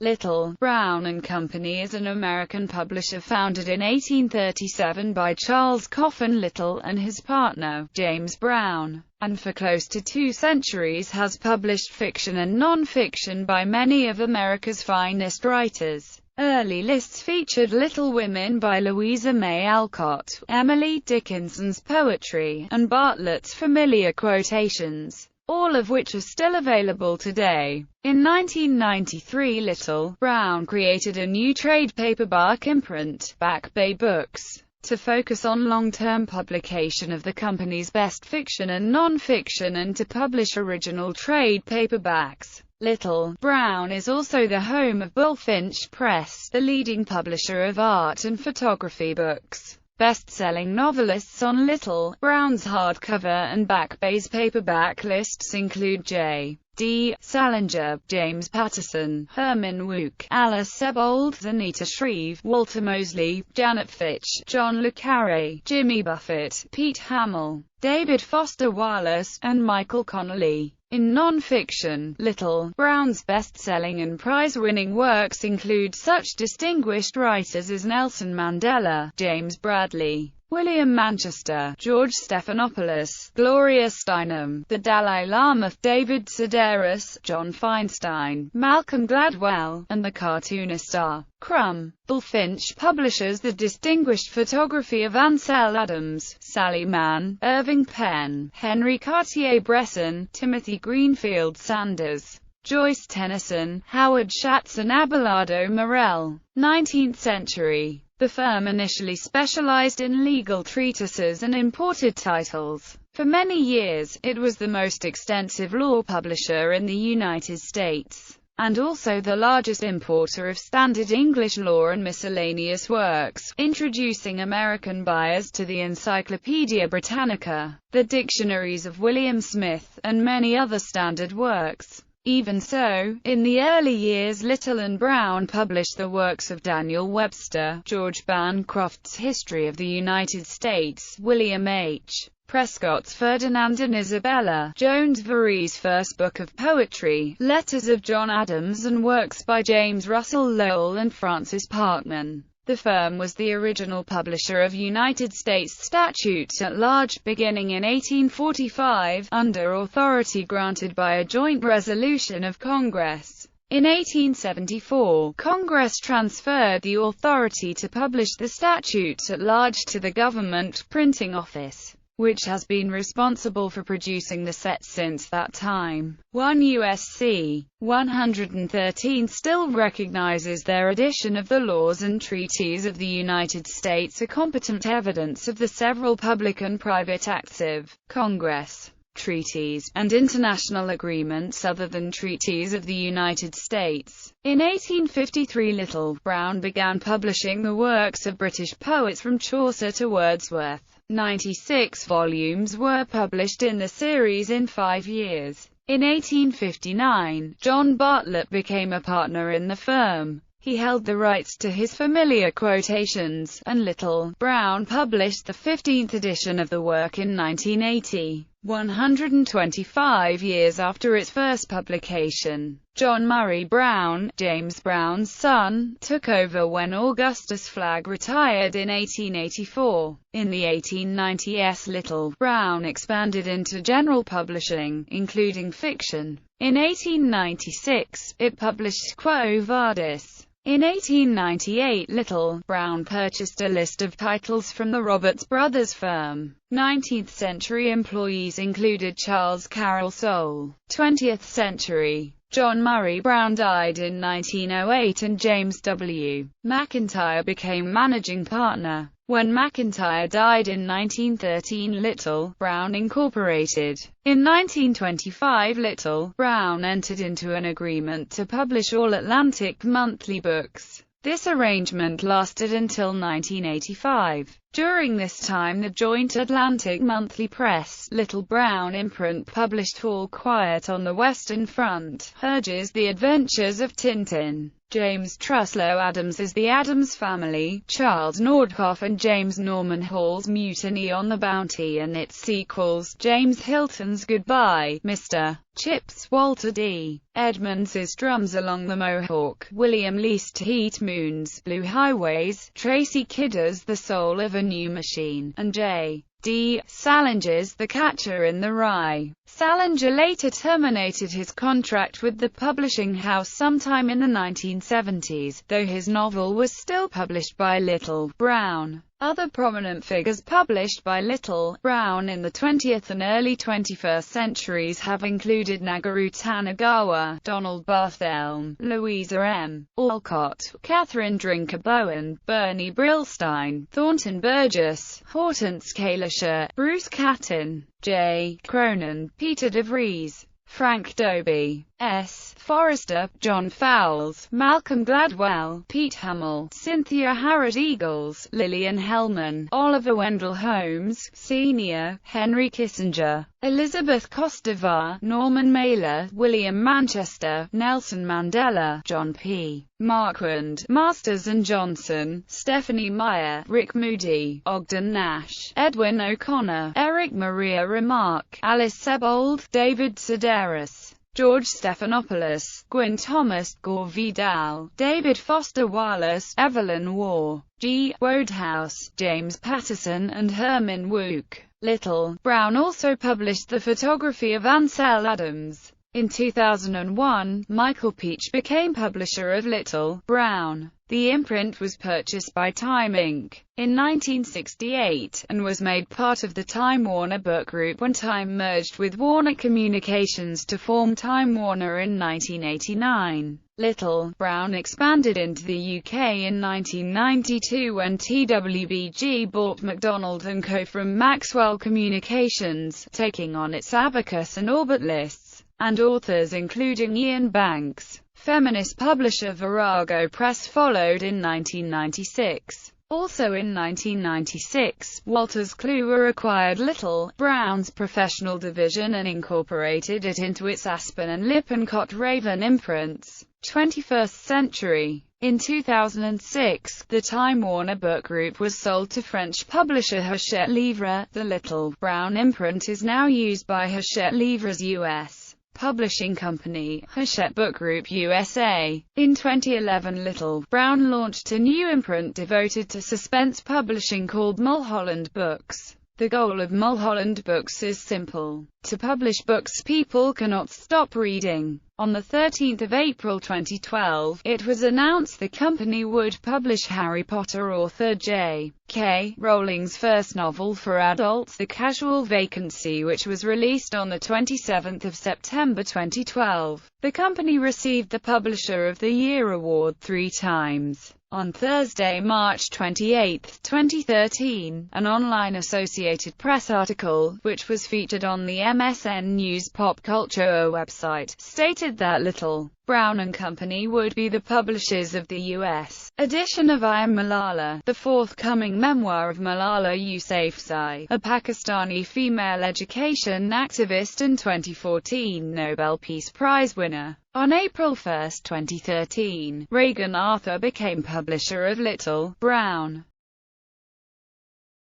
Little, Brown and Company is an American publisher founded in 1837 by Charles Coffin Little and his partner, James Brown, and for close to 2 centuries has published fiction and non-fiction by many of America's finest writers. Early lists featured Little Women by Louisa May Alcott, Emily Dickinson's poetry, and Bartlett's familiar quotations, all of which are still available today. In 1993, Little, Brown created a new trade paperback imprint, Back Bay Books, to focus on long-term publication of the company's best fiction and non-fiction and to publish original trade paperbacks. Little, Brown is also the home of Bullfinch Press, the leading publisher of art and photography books. Best-selling novelists on Little, Brown's hardcover and Back Bay's paperback lists include J. D. Salinger, James Patterson, Herman Wouk, Alice Sebold, Anita Shreve, Walter Mosley, Janet Fitch, John le Carré, Jimmy Buffett, Pete Hamill, David Foster Wallace, and Michael Connolly. In non-fiction, Little, Brown's best-selling and prize-winning works include such distinguished writers as Nelson Mandela, James Bradley, William Manchester, George Stephanopoulos, Gloria Steinem, the Dalai Lama, David Sedaris, John Feinstein, Malcolm Gladwell, and the cartoonist R. Crumb. Bullfinch publishes the distinguished photography of Ansel Adams, Sally Mann, Irving Penn, Henry Cartier-Bresson, Timothy Greenfield Sanders, Joyce Tennyson, Howard Schatz and Abelardo Morell. 19th century. The firm initially specialized in legal treatises and imported titles. For many years, it was the most extensive law publisher in the United States, and also the largest importer of standard English law and miscellaneous works, introducing American buyers to the Encyclopedia Britannica, the dictionaries of William Smith, and many other standard works. Even so, in the early years Little and Brown published the works of Daniel Webster, George Bancroft's History of the United States, William H. Prescott's Ferdinand and Isabella, Jones Verree's first book of poetry, Letters of John Adams, and works by James Russell Lowell and Francis Parkman. The firm was the original publisher of United States statutes at large, beginning in 1845, under authority granted by a joint resolution of Congress. In 1874, Congress transferred the authority to publish the statutes at large to the government printing office, which has been responsible for producing the set since that time. 1 U.S.C. 113 still recognizes their edition of the laws and treaties of the United States as competent evidence of the several public and private acts of Congress, treaties, and international agreements other than treaties of the United States. In 1853 Little, Brown began publishing the works of British poets from Chaucer to Wordsworth. 96 volumes were published in the series in 5 years. In 1859, John Bartlett became a partner in the firm. He held the rights to his familiar quotations, and Little, Brown published the 15th edition of the work in 1980, 125 years after its first publication. John Murray Brown, James Brown's son, took over when Augustus Flagg retired in 1884. In the 1890s Little, Brown expanded into general publishing, including fiction. In 1896, it published Quo Vadis. In 1898 Little, Brown purchased a list of titles from the Roberts Brothers firm. 19th century employees included Charles Carroll Sowell. 20th century. John Murray Brown died in 1908 and James W. McIntyre became managing partner. When McIntyre died in 1913 Little, Brown Incorporated. In 1925 Little, Brown entered into an agreement to publish all Atlantic monthly books. This arrangement lasted until 1985. During this time the joint Atlantic monthly press, Little Brown imprint, published All Quiet on the Western Front, Urges the Adventures of Tintin. James Truslow Adams as the Addams Family, Charles Nordhoff and James Norman Hall's Mutiny on the Bounty and its sequels, James Hilton's Goodbye, Mr. Chips, Walter D. Edmonds' Drums Along the Mohawk, William Least Heat Moons, Blue Highways, Tracy Kidder's The Soul of a New Machine, and J. D. Salinger's The Catcher in the Rye. Salinger later terminated his contract with the publishing house sometime in the 1970s, though his novel was still published by Little Brown. Other prominent figures published by Little Brown in the 20th and early 21st centuries have included Nagaru Tanagawa, Donald Barthelme, Louisa M. Alcott, Catherine Drinker Bowen, Bernie Brillstein, Thornton Burgess, Hortense Kalischer, Bruce Catton, J. Cronin, Peter DeVries, Frank Dobie, S. Forrester, John Fowles, Malcolm Gladwell, Pete Hummel, Cynthia Harrod Eagles, Lillian Hellman, Oliver Wendell Holmes, Sr., Henry Kissinger, Elizabeth Kostovar, Norman Mailer, William Manchester, Nelson Mandela, John P. Marquand, Masters and Johnson, Stephanie Meyer, Rick Moody, Ogden Nash, Edwin O'Connor, Eric Maria Remarque, Alice Sebold, David Sedaris, George Stephanopoulos, Gwyn Thomas, Gore Vidal, David Foster Wallace, Evelyn Waugh, G. Wodehouse, James Patterson and Herman Wouk. Little Brown also published the photography of Ansel Adams. In 2001, Michael Peach became publisher of Little Brown. The imprint was purchased by Time Inc. in 1968, and was made part of the Time Warner Book Group when Time merged with Warner Communications to form Time Warner in 1989. Little Brown expanded into the UK in 1992 when TWBG bought MacDonald & Co. from Maxwell Communications, taking on its Abacus and Orbit lists, and authors including Ian Banks. Feminist publisher Virago Press followed in 1996. Also in 1996, Wolters Kluwer acquired Little Brown's professional division and incorporated it into its Aspen and Lippincott Raven imprints. 21st Century. In 2006, the Time Warner Book Group was sold to French publisher Hachette Livre. The Little Brown imprint is now used by Hachette Livre's U.S. publishing company, Hachette Book Group USA. In 2011, Little Brown launched a new imprint devoted to suspense publishing called Mulholland Books. The goal of Mulholland Books is simple: to publish books people cannot stop reading. On the 13th of April 2012, it was announced the company would publish Harry Potter author J.K. Rowling's first novel for adults, The Casual Vacancy, which was released on the 27th of September 2012. The company received the Publisher of the Year award 3 times. On Thursday, March 28, 2013, an online Associated Press article, which was featured on the MSN News Pop Culture website, stated that Little Brown and Company would be the publishers of the U.S. edition of I Am Malala, the forthcoming memoir of Malala Yousafzai, a Pakistani female education activist and 2014 Nobel Peace Prize winner. On April 1, 2013, Reagan Arthur became publisher of Little Brown.